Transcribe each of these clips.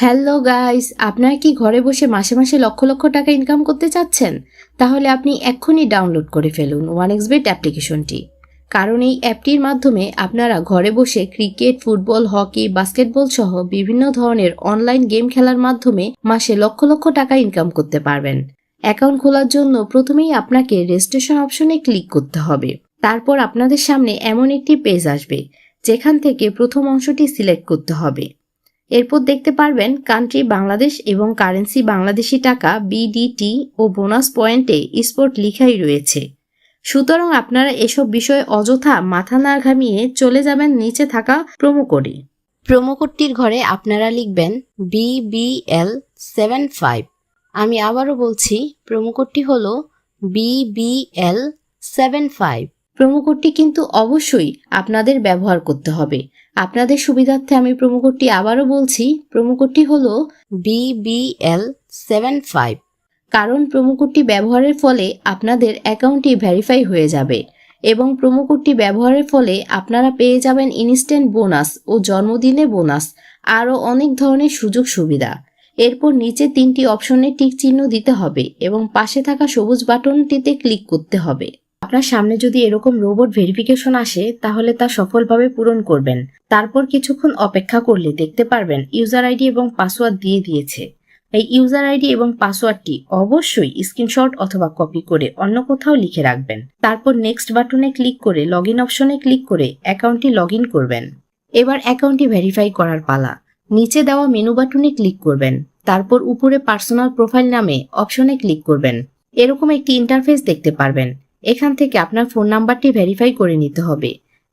Hello guys, আপনারা কি ঘরে বসে মাসে মাসে লক্ষ লক্ষ টাকা ইনকাম করতে চাচ্ছেন? তাহলে আপনি এক্ষুনি ডাউনলোড করে ফেলুন ওয়ানএক্সবেট অ্যাপ্লিকেশনটি। কারণ এই অ্যাপটির মাধ্যমে আপনারা ঘরে বসে ক্রিকেট, ফুটবল, হকি, বাস্কেটবল সহ বিভিন্ন ধরনের অনলাইন গেম খেলার মাধ্যমে মাসে লক্ষ লক্ষ টাকা ইনকাম করতে পারবেন। অ্যাকাউন্ট খোলার জন্য প্রথমেই আপনাকে রেজিস্ট্রেশন অপশনে ক্লিক করতে হবে। তারপর আপনাদের সামনে এমন একটি পেজ আসবে যেখান থেকে প্রথম অংশটি সিলেক্ট করতে হবে। এরপর দেখতে পারবেন কান্ট্রি বাংলাদেশ এবং কারেন্সি বাংলাদেশি টাকা বিডিটি ও বোনাস পয়েন্টে স্পট লিখাই রয়েছে। সুতরাং আপনারা এসব বিষয়ে অযথা মাথা না ঘামিয়ে চলে যাবেন নিচে থাকা প্রোমো কোডে। প্রোমো কোডটির ঘরে আপনারা লিখবেন BBL75। আমি আবারও বলছি, প্রোমো কোডটি হলো BBL75। প্রোমো কোডটি কিন্তু অবশ্যই আপনাদের ব্যবহার করতে হবে। আপনাদের সুবিধার্থে আমি প্রোমো কোডটি আবারও বলছি, প্রোমো কোডটি হলো BBL75। কারণ প্রোমো কোডটি ব্যবহারের ফলে আপনাদের অ্যাকাউন্টটি ভেরিফাই হয়ে যাবে এবং প্রোমো কোডটি ব্যবহারের ফলে আপনারা পেয়ে যাবেন ইনস্ট্যান্ট বোনাস ও জন্মদিনে বোনাস, আরও অনেক ধরনের সুযোগ সুবিধা। এরপর নিচে 3টি অপশনে টিক চিহ্ন দিতে হবে এবং পাশে থাকা সবুজ বাটনটিতে ক্লিক করতে হবে। আপনার সামনে যদি এরকম রোবট ভেরিফিকেশন আসে তাহলে তা সফলভাবে পূরণ করবেন। তারপর কিছুক্ষণ অপেক্ষা করলে দেখতে পারবেন ইউজার আইডি এবং পাসওয়ার্ড দিয়ে দিয়েছে। এই ইউজার আইডি এবং পাসওয়ার্ডটি অবশ্যই স্ক্রিনশট অথবা কপি করে অন্য কোথাও লিখে রাখবেন। তারপর নেক্সট বাটনে ক্লিক করে লগইন অপশনে ক্লিক করে অ্যাকাউন্টটি লগইন করবেন। এবার অ্যাকাউন্টটি ভেরিফাই করার পালা। নিচে দেওয়া মেনু বাটনে ক্লিক করবেন। তারপর উপরে পার্সোনাল প্রোফাইল নামে অপশনে ক্লিক করবেন। এরকম একটি ইন্টারফেস দেখতে পারবেন। এখান থেকে আপনার ফোন নাম্বারটি ভেরিফাই করে নিতে হবে।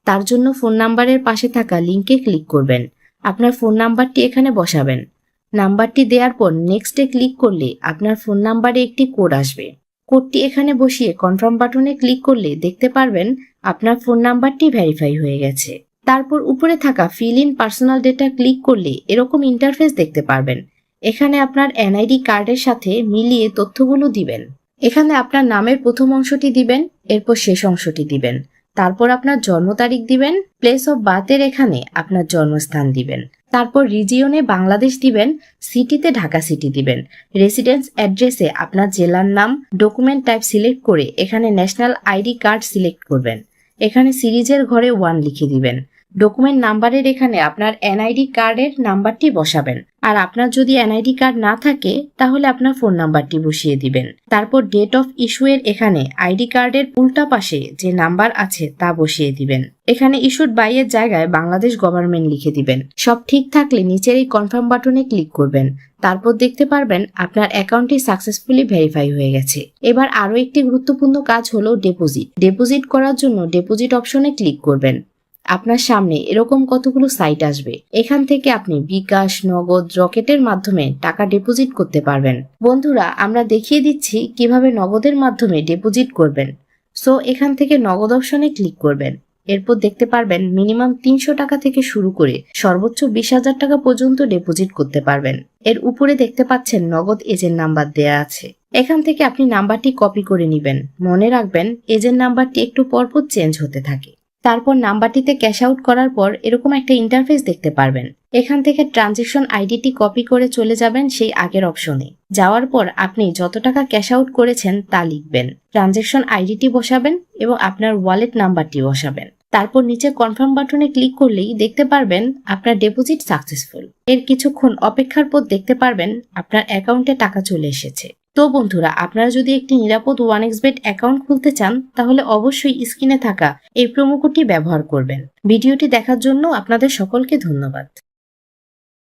তার জন্য ফোন নাম্বারের পাশে থাকা লিঙ্কে ক্লিক করবেন। আপনার ফোন নাম্বারটি এখানে বসাবেন। নাম্বারটি দেওয়ার পর নেক্সটে ক্লিক করলে আপনার ফোন নাম্বারে একটি কোড আসবে। কোডটি এখানে বসিয়ে কনফার্ম বাটনে ক্লিক করলে দেখতে পারবেন আপনার ফোন নাম্বারটি ভেরিফাই হয়ে গেছে। তারপর উপরে থাকা fill in personal data click করলে এরকম ইন্টারফেস দেখতে পারবেন। এখানে আপনার এনআইডি কার্ডের সাথে মিলিয়ে তথ্যগুলো দিবেন। এখানে আপনার নামের প্রথম অংশটি দিবেন, এরপর শেষ অংশটি দিবেন। তারপর আপনার জন্ম তারিখ দিবেন, প্লেস অফ বার্থের এখানে আপনার জন্মস্থান দিবেন। তারপর রিজিয়নে বাংলাদেশ দিবেন, সিটিতে ঢাকা সিটি দিবেন। রেসিডেন্স অ্যাড্রেসে আপনার জেলার নাম, ডকুমেন্ট টাইপ সিলেক্ট করে এখানে ন্যাশনাল আইডি কার্ড সিলেক্ট করবেন। এখানে সিরিজের ঘরে 1 লিখে দিবেন। ডকুমেন্ট নাম্বারের এখানে আপনার এনআইডি কার্ডের নাম্বারটি বসাবেন। আর আপনার যদি এনআইডি কার্ড না থাকে তাহলে আপনার ফোন নাম্বারটি বসিয়ে দিবেন। তারপর ডেট অফ ইস্যু এর এখানে আইডি কার্ডের উল্টা পাশে যে নাম্বার আছে তা বসিয়ে দিবেন। এখানে ইস্যুড বাই এর জায়গায় বাংলাদেশ গভর্নমেন্ট লিখে দিবেন। সব ঠিক থাকলে নিচের এই কনফার্ম বাটনে ক্লিক করবেন। তারপর দেখতে পারবেন আপনার অ্যাকাউন্টটি সাকসেসফুলি ভেরিফাই হয়ে গেছে। এবার আরো একটি গুরুত্বপূর্ণ কাজ হলো ডিপোজিট। ডিপোজিট করার জন্য ডিপোজিট অপশনে ক্লিক করবেন। আপনার সামনে এরকম কতগুলো সাইট আসবে। এখান থেকে আপনি বিকাশ, নগদ, রকেটের মাধ্যমে টাকা ডিপোজিট করতে পারবেন। বন্ধুরা, আমরা দেখিয়ে দিচ্ছি কিভাবে নগদের মাধ্যমে ডিপোজিট করবেন। সো এখান থেকে নগদ অপশনে ক্লিক করবেন। এরপর দেখতে পারবেন মিনিমাম 300 টাকা থেকে শুরু করে সর্বোচ্চ 20,000 টাকা পর্যন্ত ডিপোজিট করতে পারবেন। এর উপরে দেখতে পাচ্ছেন নগদ এজেন্ট নাম্বার দেয়া আছে। এখান থেকে আপনি নাম্বারটি কপি করে নেবেন। মনে রাখবেন এজেন্ট নাম্বারটি একটু পরপর চেঞ্জ হতে থাকে। তারপর নাম্বারটিতে ক্যাশ আউট করার পর এরকম একটা ইন্টারফেস দেখতে পারবেন। এখান থেকে ট্রানজেকশন আইডিটি কপি করে চলে যাবেন সেই আগের অপশনে। যাওয়ার পর আপনি যত টাকা ক্যাশ আউট করেছেন তা লিখবেন। ট্রানজেকশন আইডিটি বসাবেন এবং আপনার ওয়ালেট নাম্বারটি বসাবেন। তারপর নিচে কনফার্ম বাটনে ক্লিক করলেই দেখতে পারবেন আপনার ডিপোজিট সাকসেসফুল। এর কিছুক্ষণ অপেক্ষার পর দেখতে পারবেন আপনার অ্যাকাউন্টে টাকা চলে এসেছে। তো বন্ধুরা, আপনারা যদি একটি নিরাপদ ওয়ানএক্সবেট অ্যাকাউন্ট খুলতে চান তাহলে অবশ্যই স্ক্রিনে থাকা এই প্রোমো কোডটি ব্যবহার করবেন। ভিডিওটি দেখার জন্য আপনাদের সকলকে ধন্যবাদ।